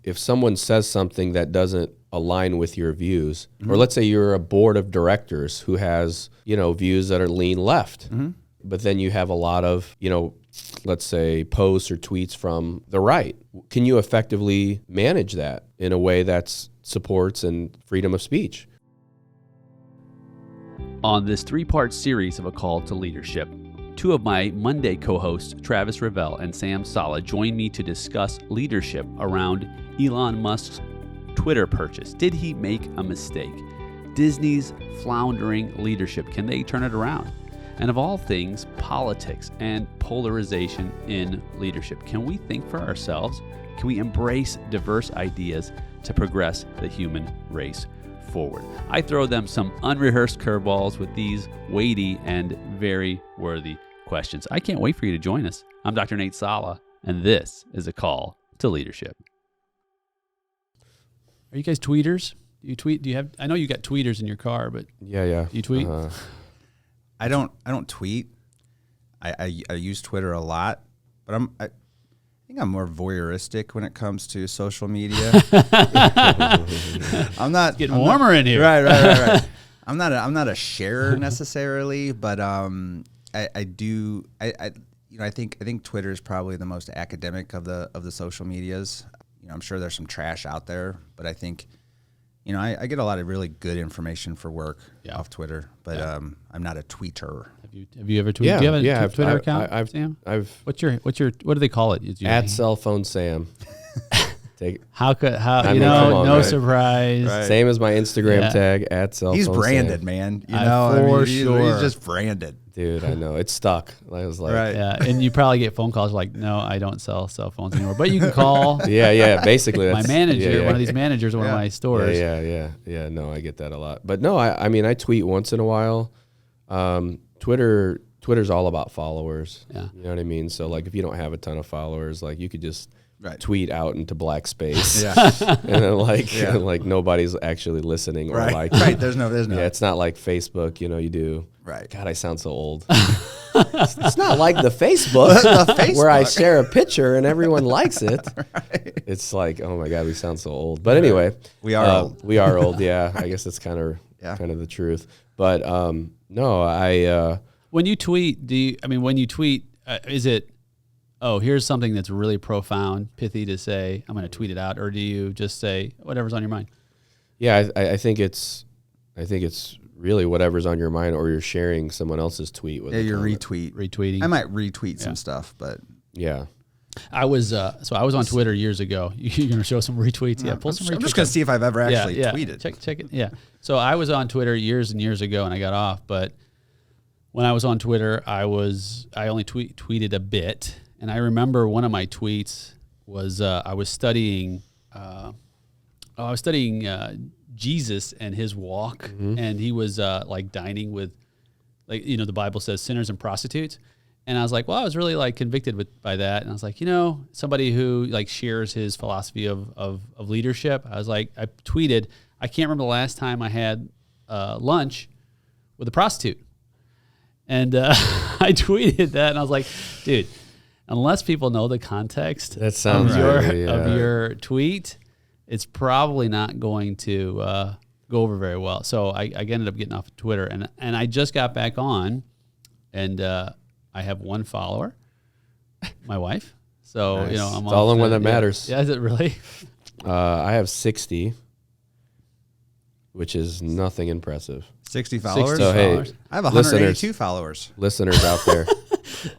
if someone says something that doesn't align with your views, or let's say you're a board of directors who has, views that are lean left, but then you have a lot of, let's say posts or tweets from the right. Can you effectively manage that in a way that supports and freedom of speech? On this 3-part series of A Call to Leadership, 2 of my Monday co-hosts, Travis Revell and Sam Sala, join me to discuss leadership around Elon Musk's Twitter purchase. Did he make a mistake? Disney's floundering leadership, can they turn it around? And of all things, politics and polarization in leadership. Can we think for ourselves? Can we embrace diverse ideas to progress the human race forward? I throw them some unrehearsed curveballs with these weighty and very worthy questions. I can't wait for you to join us. I'm Dr. Nate Sala, and this is A Call to Leadership. Are you guys tweeters? Do you tweet? Do you have? I know you got tweeters in your car, but Yeah. do you tweet? I don't tweet. I use Twitter a lot, but I think I'm more voyeuristic when it comes to social media. I'm not Getting warmer in here. Right. I'm not a sharer necessarily, but I think Twitter is probably the most academic of the social medias. I'm sure there's some trash out there, but I think I get a lot of really good information for work off Twitter, but I'm not a tweeter. Have you ever tweeted? Yeah, Do you have a yeah, Twitter account, Sam? What's What do they call it? at cell phone Sam. How come on, no right? surprise. Right. Same as my Instagram tag at cell phone He's branded, Sam. man. For sure. He's just branded. Dude, I know. It's stuck. I was like, Right. Yeah, and you probably get phone calls like, "No, I don't sell cell phones anymore." But you can call yeah. Basically, my that's, manager, yeah. one of these managers of one of my stores. Yeah. No, I get that a lot. But no, I mean, I tweet once in a while. Twitter's all about followers. Yeah. You know what I mean? So like, if you don't have a ton of followers, like you could just Right. tweet out into black space. Yeah. And then like nobody's actually listening or Right. liking. Right. There's no. Yeah, it's not like Facebook, you do. Right. God, I sound so old. It's not like the Facebook, where I share a picture and everyone likes it. Right. It's like, oh my God, we sound so old. But anyway, We are old. We are old. Yeah, I guess that's kind of the truth. But no, When you tweet, is it, oh, here's something that's really profound, pithy to say, I'm going to tweet it out, or do you just say whatever's on your mind? yeah, I think it's really whatever's on your mind, or you're sharing someone else's tweet with. Yeah, your comment. Retweeting. I might retweet some stuff, but Yeah. I was on Twitter years ago. You're going to show some retweets? Yeah, pull some retweets. I'm just going to see if I've ever actually yeah. tweeted. Check it. Yeah. So I was on Twitter years and years ago, and I got off. But when I was on Twitter, I only tweeted a bit. And I remember one of my tweets was I was studying Jesus and his walk, and he was like dining with, the Bible says sinners and prostitutes. And I was like, well, I was really like convicted by that. And I was like, somebody who like shares his philosophy of leadership. I was like, I tweeted, I can't remember the last time I had lunch with a prostitute. And I tweeted that, and I was like, dude, unless people know the context That sounds of right, your tweet, it's probably not going to go over very well. So I ended up getting off of Twitter, and I just got back on, and I have one follower, my wife. So, Nice. I'm It's all in one that yeah. matters. Yeah, is it really? I have 60, which is nothing impressive. 60 followers. So, hey, I have listeners. 182 followers. Listeners out there,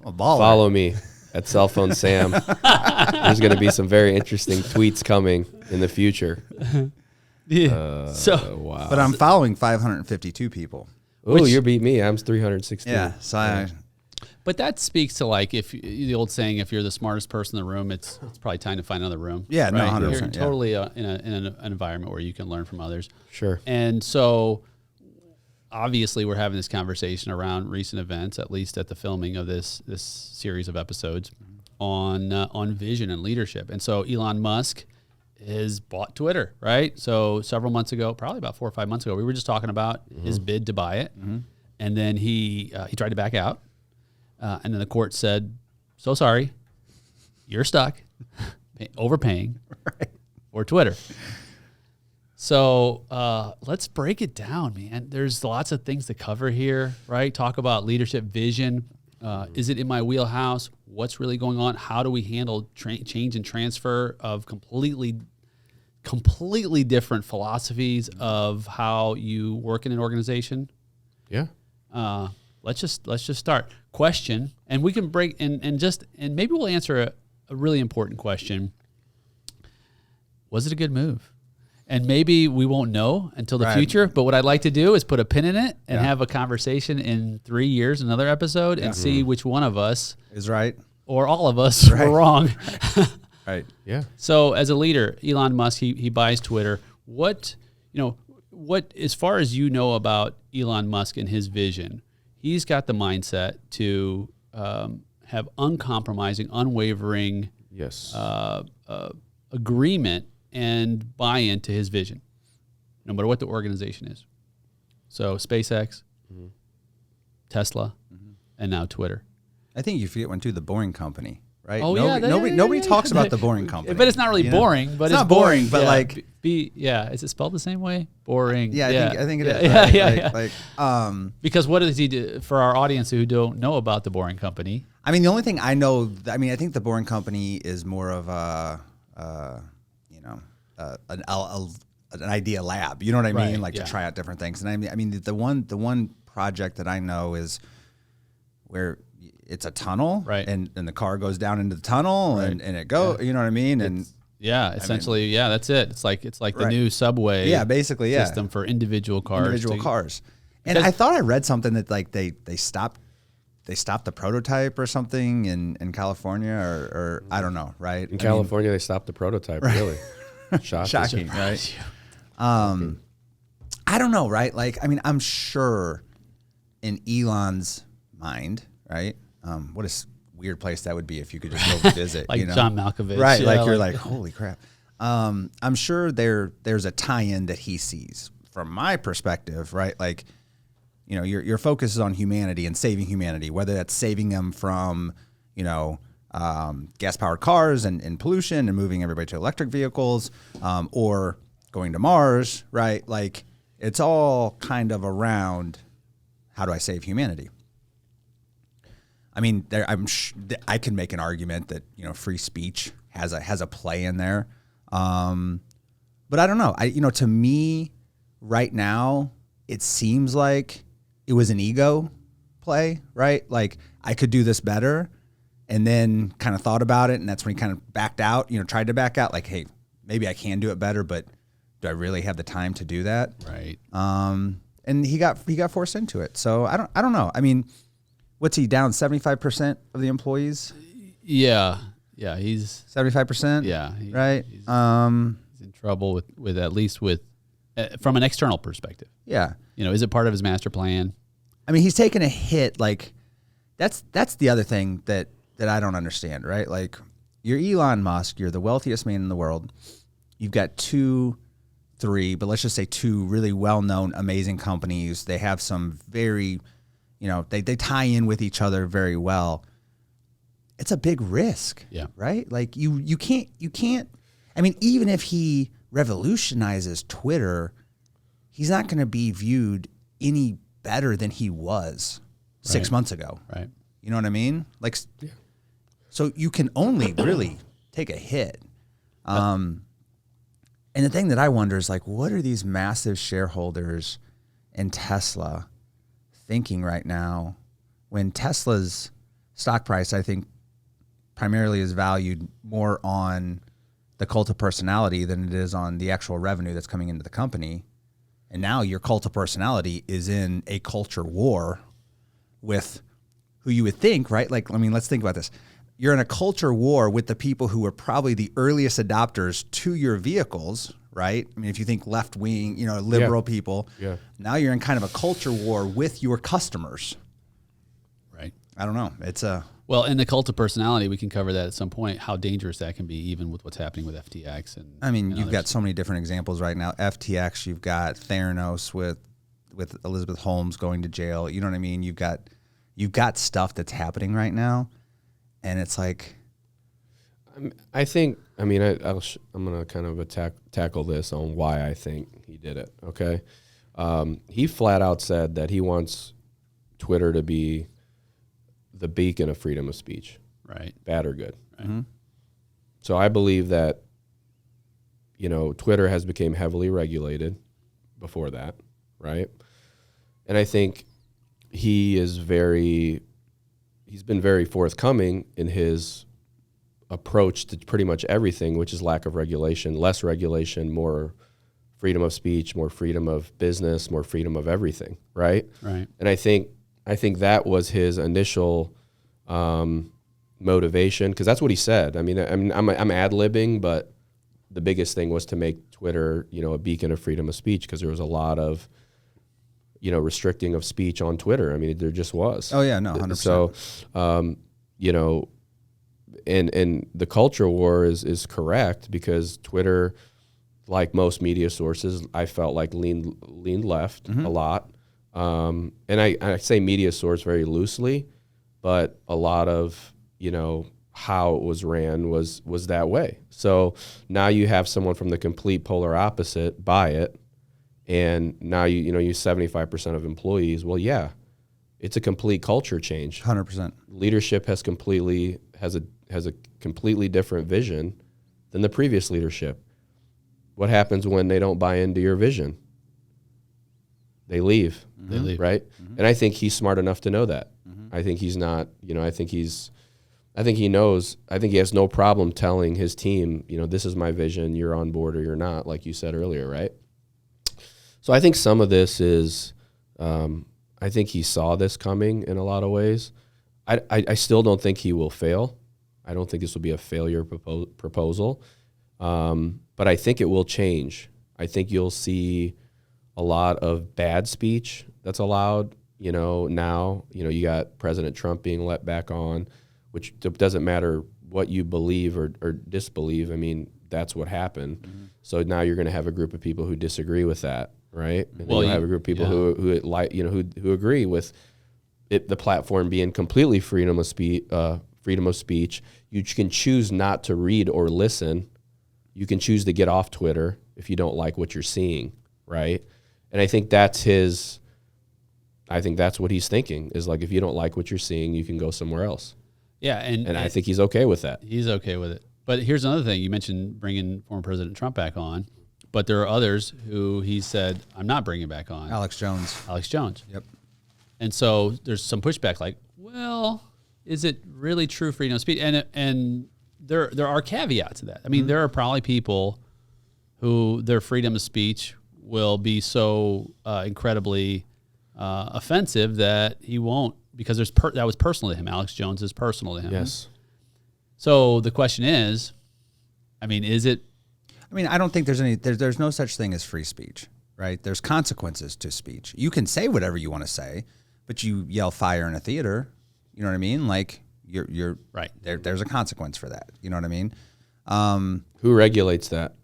A baller. follow me at Cell Phone Sam. There's going to be some very interesting tweets coming in the future. Yeah. So Wow. But I'm following 552 people. Oh, you beat me. I'm 316. Yeah. So but that speaks to like the old saying, if you're the smartest person in the room, it's probably time to find another room. Yeah, no, right? 100%, You're yeah. totally in an environment where you can learn from others. Sure. And so obviously we're having this conversation around recent events, at least at the filming of this series of episodes on vision and leadership. And so Elon Musk has bought Twitter, right? So several months ago, probably about 4 or 5 months ago, we were just talking about his bid to buy it. And then he tried to back out. And then the court said, so sorry, you're stuck overpaying or Twitter. So let's break it down, man. There's lots of things to cover here, right? Talk about leadership vision. Is it in my wheelhouse? What's really going on? How do we handle change and transfer of completely different philosophies of how you work in an organization? Yeah. Let's just start. Question, and we can break and maybe we'll answer a really important question. Was it a good move? And maybe we won't know until the future, but what I'd like to do is put a pin in it and have a conversation in 3 years, another episode, and see which one of us is right or all of us were wrong. Right. Yeah. So as a leader, Elon Musk, he buys Twitter. What, as far as you know about Elon Musk and his vision, he's got the mindset to have uncompromising, unwavering agreement and buy into his vision, no matter what the organization is. So SpaceX, Tesla, and now Twitter. I think you forget one too, the Boring Company, right? Oh, nobody talks about the Boring Company. But it's not really boring. But it's not boring, but like... is it spelled the same way? Boring. Yeah, I think it is. Yeah. Because what does he do for our audience who don't know about the Boring Company? I mean, the only thing I know, I think the Boring Company is more of an idea lab. You know what I mean? Right, to try out different things. And I mean, the one project that I know is where it's a tunnel, right? And the car goes down into the tunnel, right. and it goes. Yeah. You know what I mean? And essentially, that's it. It's like the new subway. Yeah, basically, system for individual cars. And I thought I read something that they stopped the prototype or something in California or I don't know, right? In California, they stopped the prototype. Right. Really shocking, right? I don't know, right? I'm sure in Elon's mind, right? What a weird place that would be if you could just go visit, John Malkovich, right? You're like, holy crap. I'm sure there's a tie-in that he sees from my perspective, right? Your focus is on humanity and saving humanity, whether that's saving them from, gas-powered cars and pollution and moving everybody to electric vehicles, or going to Mars, right? It's all kind of around how do I save humanity? I mean, I can make an argument that free speech has a play in there, but I don't know. To me, right now, it seems like it was an ego play, right? I could do this better, and then kind of thought about it, and that's when he kind of backed out. Tried to back out. Hey, maybe I can do it better, but do I really have the time to do that? Right. And he got forced into it. So I don't know. I mean, what's he down 75% of the employees? Yeah, he's 75%. Yeah, right. He's in trouble with at least from an external perspective. Yeah. Is it part of his master plan? I mean, he's taken a hit. That's the other thing that I don't understand, right? You're Elon Musk. You're the wealthiest man in the world. You've got 2, 3, but let's just say 2 really well-known, amazing companies. They have some very, they tie in with each other very well. It's a big risk, right? You can't. I mean, even if he revolutionizes Twitter, he's not going to be viewed any better than he was 6 months ago. Right. You know what I mean? So you can only really take a hit. And the thing that I wonder is what are these massive shareholders in Tesla thinking right now when Tesla's stock price, I think, primarily is valued more on the cult of personality than it is on the actual revenue that's coming into the company. And now your cult of personality is in a culture war with who you would think, right? Let's think about this. You're in a culture war with the people who are probably the earliest adopters to your vehicles, right? I mean, if you think left-wing, liberal people, now you're in kind of a culture war with your customers. Right. I don't know. It's a... Well, in the cult of personality, we can cover that at some point, how dangerous that can be, even with what's happening with FTX. You've got so many different examples right now. FTX, you've got Theranos with Elizabeth Holmes going to jail. You know what I mean? You've got stuff that's happening right now, and it's I think I mean, I'm going to kind of tackle this on why I think he did it, okay? He flat out said that he wants Twitter to be the beacon of freedom of speech. Right. Bad or good. Right. Mm-hmm. So I believe that, Twitter has become heavily regulated before that, right? And I think he's been very forthcoming in his approach to pretty much everything, which is lack of regulation, less regulation, more freedom of speech, more freedom of business, more freedom of everything, right? Right. And I think that was his initial motivation, because that's what he said. I mean, I'm ad-libbing, but the biggest thing was to make Twitter, a beacon of freedom of speech, because there was a lot of, restricting of speech on Twitter. I mean, there just was. Oh yeah, no, 100%. So, and the culture war is correct, because Twitter, like most media sources, I felt like leaned left a lot. And I say media source very loosely, but a lot of, how it was ran was that way. So now you have someone from the complete polar opposite buy it, and now you 75% of employees. Well, yeah, it's a complete culture change. 100%. Leadership has a completely different vision than the previous leadership. What happens when they don't buy into your vision? They leave. They leave. Right? Mm-hmm. And I think he's smart enough to know that. Mm-hmm. I think he's not, I think he knows, I think he has no problem telling his team, this is my vision, you're on board or you're not, like you said earlier, right? So I think some of this is, I think he saw this coming in a lot of ways. I still don't think he will fail. I don't think this will be a failure proposal. But I think it will change. I think you'll see a lot of bad speech that's allowed, now. You got President Trump being let back on, which doesn't matter what you believe or disbelieve. I mean, that's what happened. Mm-hmm. So now you're going to have a group of people who disagree with that, right? And then you'll have a group of people who agree with it, the platform being completely freedom of speech. You can choose not to read or listen. You can choose to get off Twitter if you don't like what you're seeing, right? And I think that's what he's thinking, is like, if you don't like what you're seeing, you can go somewhere else. Yeah, and I think he's okay with that. He's okay with it. But here's another thing. You mentioned bringing former President Trump back on, but there are others who he said, I'm not bringing back on. Alex Jones. Yep. And so there's some pushback like, well, is it really true freedom of speech? And there are caveats to that. I mean, there are probably people who their freedom of speech will be so incredibly offensive that he won't, because that was personal to him. Alex Jones is personal to him. Yes. So the question is, I mean, is it? I mean, I don't think there's no such thing as free speech, right? There's consequences to speech. You can say whatever you want to say, but you yell fire in a theater, you know what I mean? Like you're right. There's a consequence for that. You know what I mean? Who regulates that?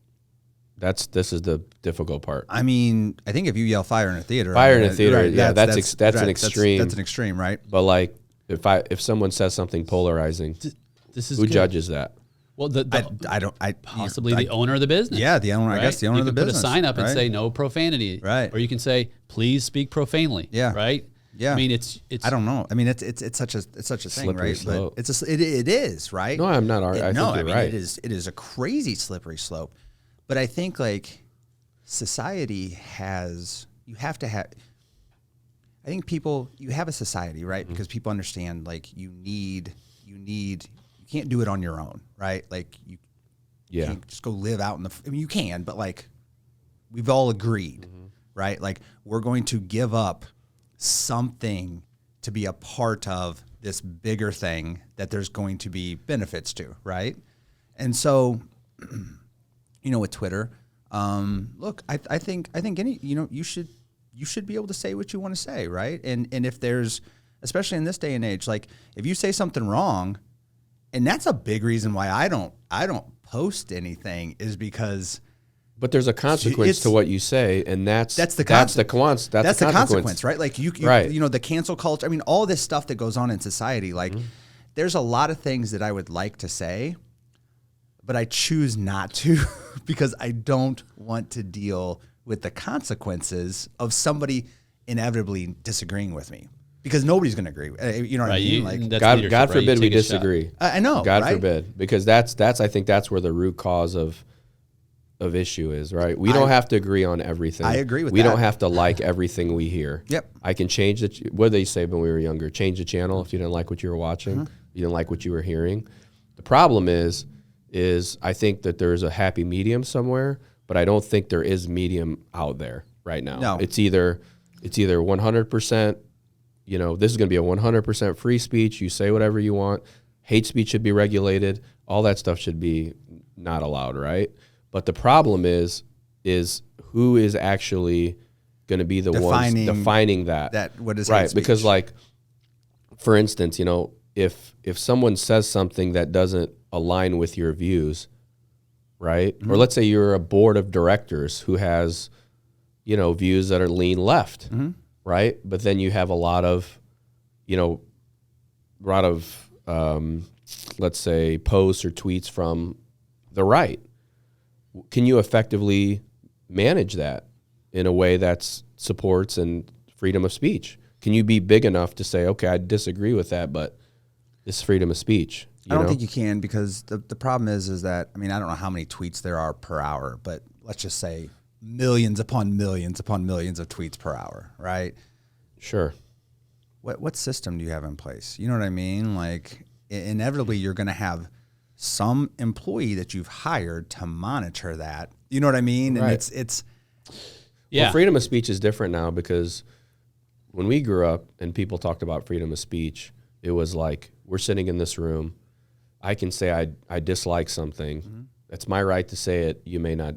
This is the difficult part. I mean, I think if you yell fire in a theater, right, yeah, that's an extreme. That's an extreme, right? But like, if someone says something polarizing, who judges that? Well, possibly the owner of the business. Yeah, the owner. Right? I guess the owner of the business. You can put a sign up and say no profanity. Right. Or you can say please speak profanely. Yeah. Right. Yeah. I mean, it's. I don't know. I mean, it's such a thing, right? Slope. But it is, right? No, I'm not. I think you're right. It is a crazy slippery slope. But I think like society you have to have. I think you have a society, right? Mm-hmm. Because people understand like you can't do it on your own, right? Like you can't just go live out I mean, you can, but like we've all agreed, right? Like we're going to give up something to be a part of this bigger thing that there's going to be benefits to, right? And so, with Twitter, look, I think you should be able to say what you want to say, right? And if there's, especially in this day and age, like if you say something wrong, and that's a big reason why I don't post anything, is because. But there's a consequence to what you say, and that's the consequence, right? Like you right. The cancel culture. I mean, all this stuff that goes on in society. Like, there's a lot of things that I would like to say, but I choose not to because I don't want to deal with the consequences of somebody inevitably disagreeing with me. Because nobody's going to agree. You know what I mean? Like God forbid we disagree. I know. God right? forbid, because that's I think that's where the root cause of issue is, right? We don't have to agree on everything. I agree with we that. We don't have to like everything we hear. Yep. I can change it. What did they say when we were younger? Change the channel if you didn't like what you were watching. You didn't like what you were hearing. The problem is I think that there's a happy medium somewhere, but I don't think there is medium out there right now. No. It's either 100%. You know, this is going to be a 100% free speech. You say whatever you want. Hate speech should be regulated. All that stuff should be not allowed, right? But the problem is who is actually going to be the ones defining that what is right? hate speech. Because, like, for instance, you know, if someone says something that doesn't align with your views, right? Or let's say you're a board of directors who has, you know, views that are lean left. Right. But then you have a lot of, you know, let's say posts or tweets from the right. Can you effectively manage that in a way that supports and freedom of speech? Can you be big enough to say, okay, I disagree with that, but this is freedom of speech? I don't think you can, because the problem is that, I mean, I don't know how many tweets there are per hour, but let's just say millions upon millions upon millions of tweets per hour, right? Sure. What system do you have in place? You know what I mean? Like, inevitably, you're going to have some employee that you've hired to monitor that. You know what I mean? Right. And it's Yeah. Well, freedom of speech is different now, because when we grew up and people talked about freedom of speech, it was like, we're sitting in this room. I can say I dislike something. That's my right to say it. You may not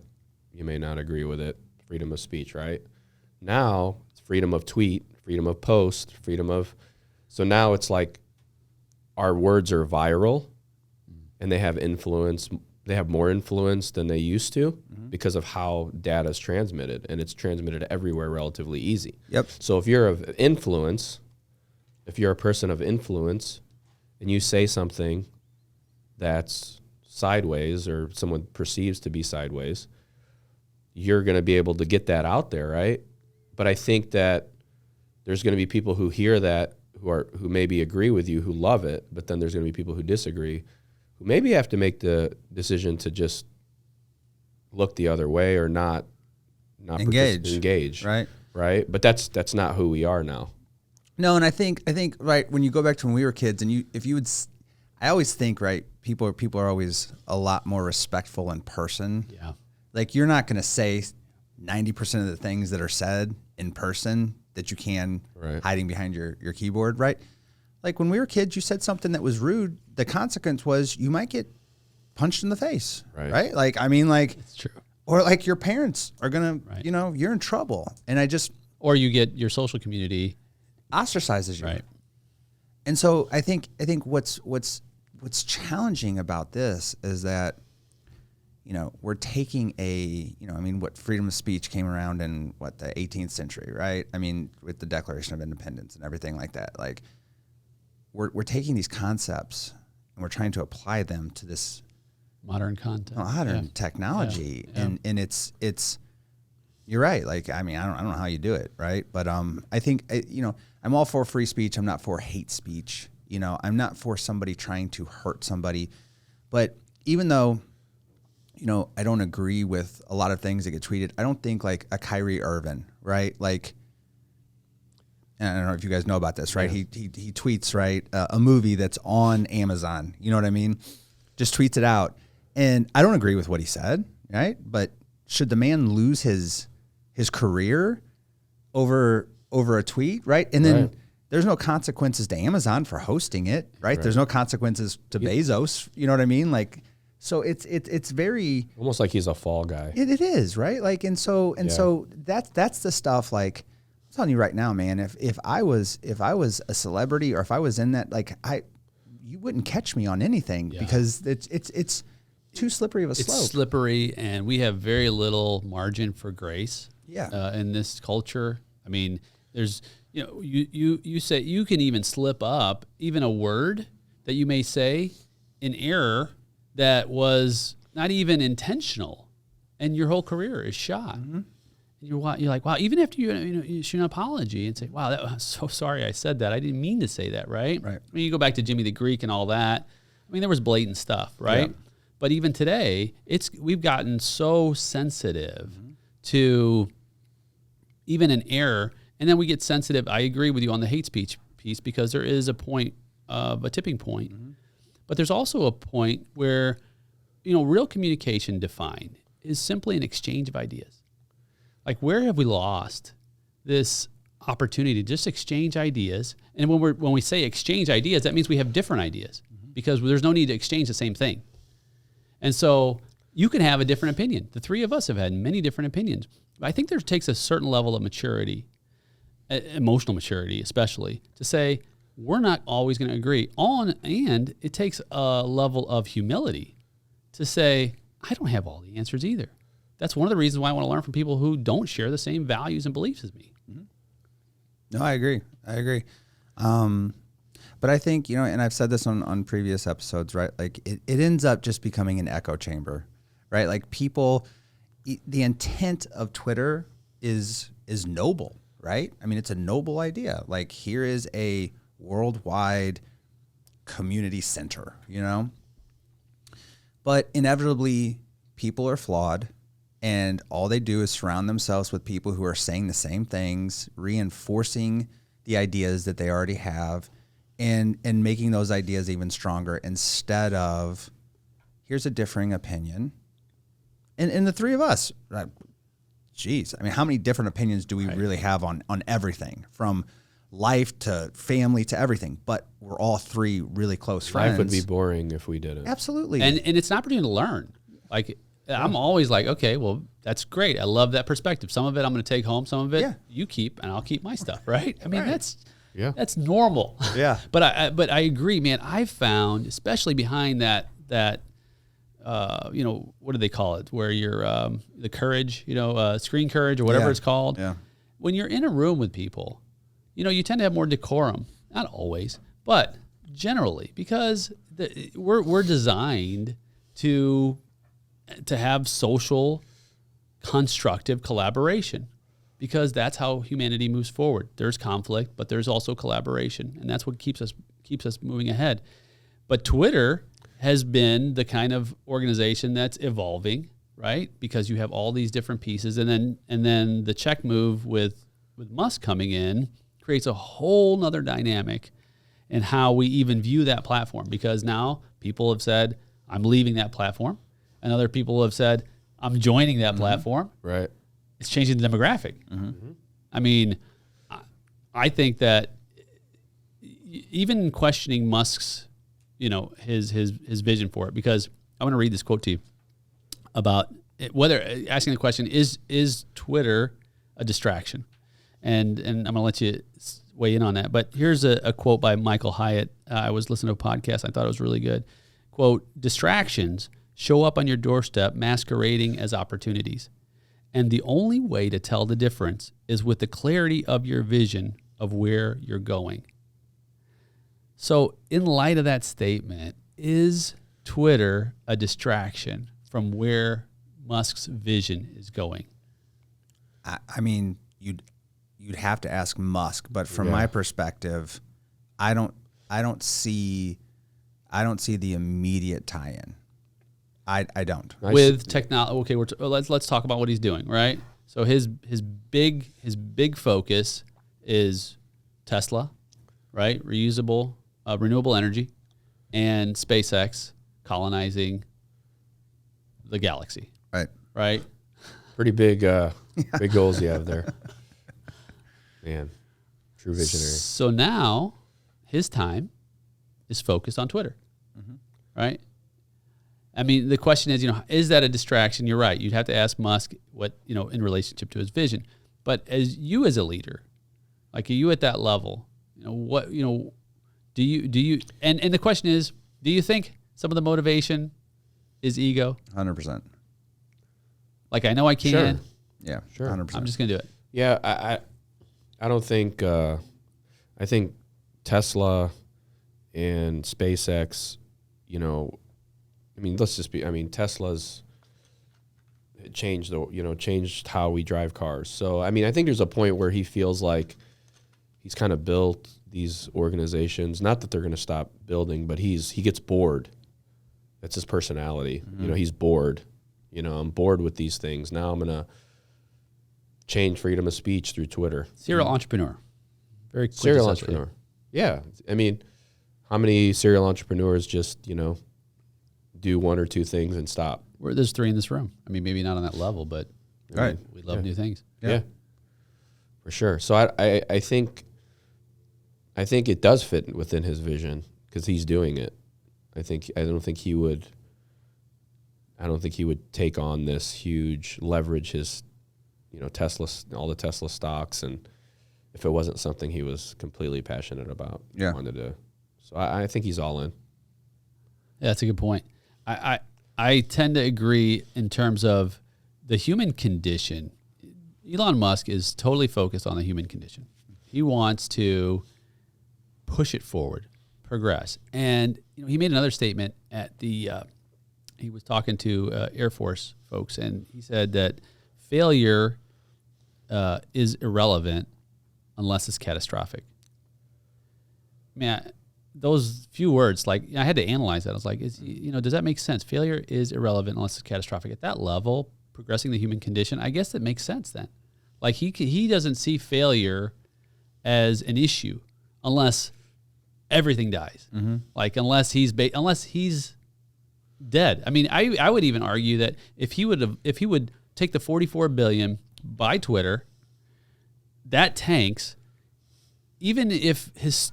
agree with it. Freedom of speech, right? Now it's freedom of tweet, freedom of post, so now it's like our words are viral and they have influence. They have more influence than they used to because of how data is transmitted, and it's transmitted everywhere relatively easy. Yep. So if you're of influence, if you're a person of influence and you say something that's sideways or someone perceives to be sideways, you're going to be able to get that out there, right? But I think that there's going to be people who hear that, who maybe agree with you, who love it, but then there's going to be people who disagree, who maybe have to make the decision to just look the other way or not engage, right? But that's not who we are now. No, and I think right, when you go back to when we were kids, and I always think, right, people are always a lot more respectful in person. Yeah. Like, you're not going to say 90% of the things that are said in person that you can hiding behind your keyboard, right? Like, when we were kids, you said something that was rude. The consequence was you might get punched in the face, right? Like, I mean, like, It's true. or like your parents are going to, you know, you're in trouble. And Or you get your social community ostracizes you. right. And so I think what's challenging about this is that, you know, we're taking what freedom of speech came around in the 18th century, right? I mean, with the Declaration of Independence and everything like that. Like, we're taking these concepts and we're trying to apply them to this Modern content. modern technology. Yeah. And it's you're right. Like, I mean, I don't know how you do it, right? But I think, you know, I'm all for free speech. I'm not for hate speech. You know, I'm not for somebody trying to hurt somebody. But even though, you know, I don't agree with a lot of things that get tweeted, I don't think like a Kyrie Irving, right? Like, and I don't know if you guys know about this, right? Yeah. He tweets, right, a movie that's on Amazon. You know what I mean? Just tweets it out. And I don't agree with what he said, right? But should the man lose his career over a tweet, right? And then there's no consequences to Amazon for hosting it, right? There's no consequences to Bezos. You know what I mean? Like, so it's very Almost like he's a fall guy. It is, right? Like, so that's the stuff. Like, I'm telling you right now, man, if I was a celebrity, or if I was in that, like, you wouldn't catch me on anything because it's too slippery of a slope. It's slippery, and we have very little margin for grace. Yeah. In this culture, I mean, there's, you know, you say you can even slip up even a word that you may say in error, that was not even intentional, and your whole career is shot. Mm-hmm. You're like, wow, even after you issue an apology and say, wow, I'm so sorry I said that. I didn't mean to say that, right? Right. I mean, you go back to Jimmy the Greek and all that. I mean, there was blatant stuff, right? Yeah. But even today, we've gotten so sensitive to even an error, and then we get sensitive. I agree with you on the hate speech piece because there is a point of a tipping point. But there's also a point where, real communication defined is simply an exchange of ideas. Like, where have we lost this opportunity to just exchange ideas? And when we say exchange ideas, that means we have different ideas because there's no need to exchange the same thing. And so you can have a different opinion. The three of us have had many different opinions. I think there takes a certain level of maturity, emotional maturity especially, to say we're not always going to agree on, and it takes a level of humility to say, I don't have all the answers either. That's one of the reasons why I want to learn from people who don't share the same values and beliefs as me. No, I agree. But I think, and I've said this on previous episodes, right? Like it ends up just becoming an echo chamber, right? Like people, the intent of Twitter is noble, right? I mean, it's a noble idea. Like, here is a worldwide community center, but inevitably people are flawed. And all they do is surround themselves with people who are saying the same things, reinforcing the ideas that they already have, and making those ideas even stronger instead of, here's a differing opinion. And the three of us, geez, I mean, how many different opinions do we really have on everything, from life to family to everything? But we're all three really close friends. Life would be boring if we didn't. Absolutely. And it's an opportunity to learn. Like, I'm always like, okay, well, that's great. I love that perspective. Some of it I'm going to take home. Some of it you keep, and I'll keep my stuff, right? I mean, that's normal. Yeah. But I agree, man. I've found, especially behind that what do they call it? Where you're the courage, screen courage or whatever it's called. Yeah. When you're in a room with people, you tend to have more decorum. Not always, but generally, because we're designed to have social, constructive collaboration, because that's how humanity moves forward. There's conflict, but there's also collaboration, and that's what keeps us moving ahead. But Twitter has been the kind of organization that's evolving, right? Because you have all these different pieces, and then the check move with Musk coming in creates a whole nother dynamic in how we even view that platform, because now people have said, I'm leaving that platform. And other people have said, I'm joining that platform. Right. It's changing the demographic. I mean, I think that even questioning Musk's, his vision for it, because I want to read this quote to you about whether asking the question, is Twitter a distraction? And I'm going to let you weigh in on that. But here's a quote by Michael Hyatt. I was listening to a podcast. I thought it was really good. Quote, distractions show up on your doorstep masquerading as opportunities. And the only way to tell the difference is with the clarity of your vision of where you're going. So in light of that statement, is Twitter a distraction from where Musk's vision is going? I mean, you'd have to ask Musk, but from my perspective, I don't see the immediate tie-in. I don't. With technology, okay, let's talk about what he's doing, right? So his big focus is Tesla, right? Reusable, renewable energy, and SpaceX colonizing the galaxy. Right. Pretty big goals you have there. Man, true visionary. So now his time is focused on Twitter, right? I mean, the question is that a distraction? You're right. You'd have to ask Musk what, in relationship to his vision. But as a leader, like, are you at that level? What, do you, and the question is, do you think some of the motivation is ego? 100%. Like, I know I can. Sure. Yeah, sure. 100%. I'm just going to do it. Yeah, I don't think, I think Tesla and SpaceX, I mean, Tesla's changed how we drive cars. So, I mean, I think there's a point where he feels like he's kind of built these organizations, not that they're going to stop building, but he gets bored. That's his personality. Mm-hmm. He's bored. I'm bored with these things. Now I'm going to change freedom of speech through Twitter. Serial entrepreneur. Very serial entrepreneur. Yeah. I mean, how many serial entrepreneurs just, do one or two things and stop? There's 3 in this room. I mean, maybe not on that level, but we love new things. Yeah. For sure. So I think it does fit within his vision because he's doing it. I don't think he would take on this huge leverage his, Tesla, all the Tesla stocks, and if it wasn't something he was completely passionate about, wanted to. So I think he's all in. Yeah, that's a good point. I tend to agree in terms of the human condition. Elon Musk is totally focused on the human condition. He wants to push it forward, progress. And he made another statement at the he was talking to Air Force folks, and he said that failure is irrelevant unless it's catastrophic. Man, those few words, I had to analyze that. I was like, does that make sense? Failure is irrelevant unless it's catastrophic. At that level, progressing the human condition, I guess that makes sense then. He doesn't see failure as an issue unless everything dies. Mm-hmm. Unless he's dead. I mean, I would even argue that if he would take the $44 billion, buy Twitter, that tanks. Even if his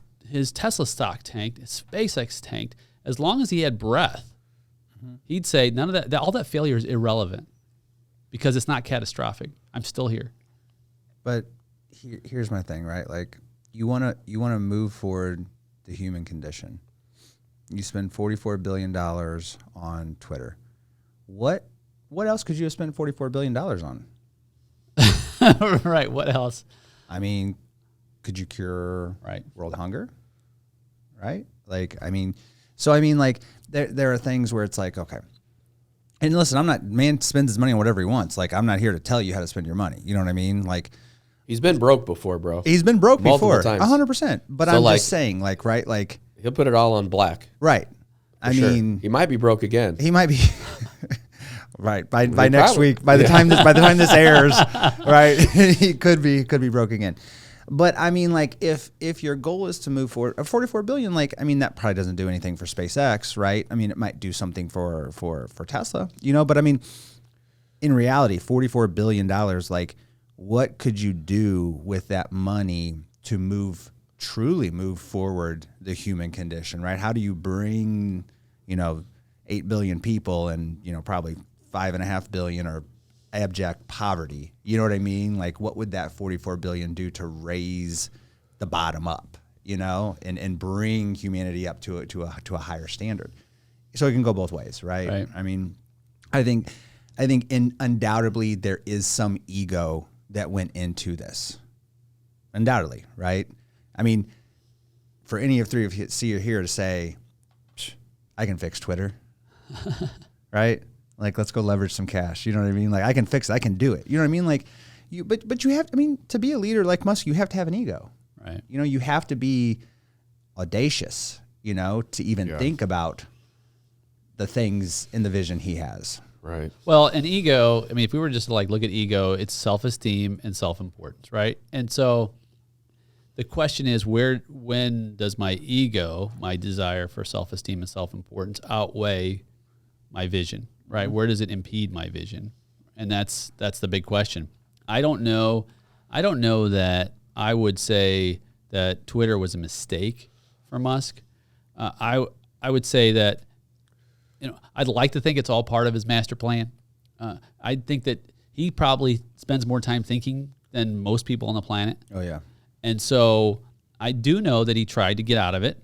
Tesla stock tanked, his SpaceX tanked, as long as he had breath, he'd say none of that. All that failure is irrelevant because it's not catastrophic. I'm still here. But here's my thing, right? You wanna move forward the human condition. You spend $44 billion on Twitter. What else could you have spent $44 billion on? Right. What else? I mean, could you cure world hunger? Right? There are things where it's okay. And listen, man spends his money on whatever he wants. I'm not here to tell you how to spend your money. You know what I mean? He's been broke before, bro. He's been broke multiple before. times. 100%. But so I'm just saying, he'll put it all on black. Right. I mean, he might be broke again. He might be. Right. By next week, by the time this airs, right, he could be broke again. But I mean, if your goal is to move forward, $44 billion, that probably doesn't do anything for SpaceX, right? I mean, it might do something for Tesla, but I mean, in reality, $44 billion, what could you do with that money to truly move forward the human condition, right? How do you bring, 8 billion people and, probably 5.5 billion are abject poverty? You know what I mean? What would that $44 billion do to raise the bottom up, and bring humanity up to a higher standard? So it can go both ways, right? I mean, I think undoubtedly there is some ego that went into this. Undoubtedly, right? I mean, for any of three of you here to say, I can fix Twitter, right? Let's go leverage some cash. You know what I mean? I can fix it. I can do it. You know what I mean? But you have, to be a leader like Musk, you have to have an ego. Right. You have to be audacious, to even think about the things in the vision he has. Right. Well, an ego, if we were just to look at ego, it's self-esteem and self-importance, right? And so the question is, when does my ego, my desire for self-esteem and self-importance outweigh my vision, right? Where does it impede my vision? And that's the big question. I don't know that I would say that Twitter was a mistake for Musk. I would say that, I'd like to think it's all part of his master plan. I think that he probably spends more time thinking than most people on the planet. Oh, yeah. And so I do know that he tried to get out of it.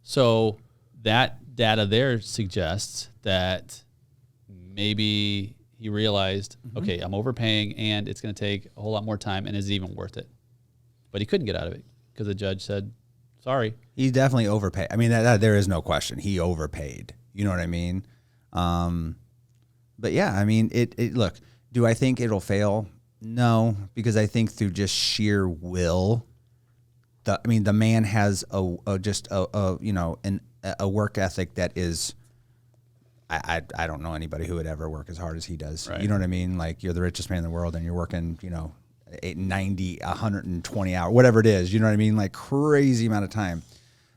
So that data there suggests that maybe he realized, okay, I'm overpaying and it's going to take a whole lot more time, and is it even worth it? But he couldn't get out of it because the judge said, sorry. He definitely overpaid. I mean, there is no question. He overpaid. You know what I mean? But yeah, I mean, it look, do I think it'll fail? No, because I think through just sheer will, the man has a work ethic that is, I don't know anybody who would ever work as hard as he does. Right. You know what I mean? Like, you're the richest man in the world and you're working, 90, 120 hours, whatever it is, you know what I mean? Like, crazy amount of time.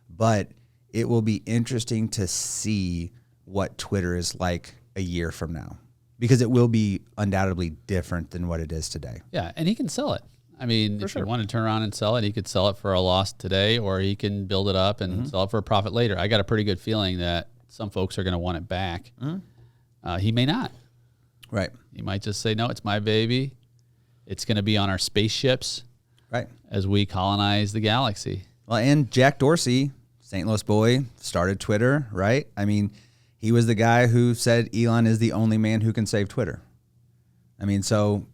But it will be interesting to see what Twitter is like a year from now, because it will be undoubtedly different than what it is today. Yeah, and he can sell it. I mean, if you want to turn around and sell it, he could sell it for a loss today, or he can build it up and sell it for a profit later. I got a pretty good feeling that some folks are going to want it back. He may not. Right. He might just say, no, it's my baby. It's going to be on our spaceships Right. as we colonize the galaxy. Well, and Jack Dorsey, St. Louis boy, started Twitter, right? I mean, he was the guy who said Elon is the only man who can save Twitter. I mean, so,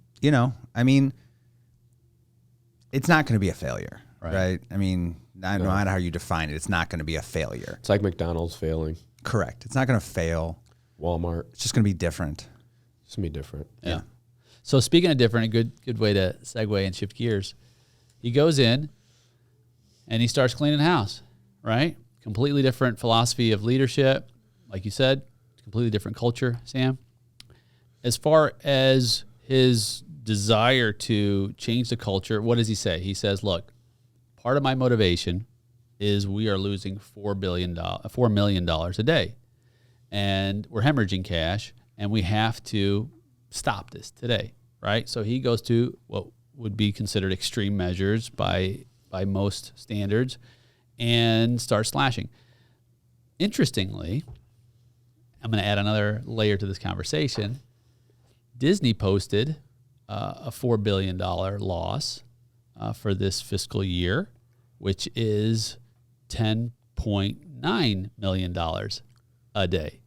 it's not going to be a failure, right? I mean, no matter how you define it, it's not going to be a failure. It's like McDonald's failing. Correct. It's not going to fail. Walmart. It's just going to be different. It's going to be different. Yeah. So speaking of different, a good way to segue and shift gears. He goes in and he starts cleaning house, right? Completely different philosophy of leadership. Like you said, completely different culture, Sam. As far as his desire to change the culture, what does he say? He says, look, part of my motivation is we are losing $4 million a day. And we're hemorrhaging cash, and we have to stop this today, right? So he goes to what would be considered extreme measures by most standards and starts slashing. Interestingly, I'm going to add another layer to this conversation. Disney posted a $4 billion loss for this fiscal year, which is $10.9 million a day.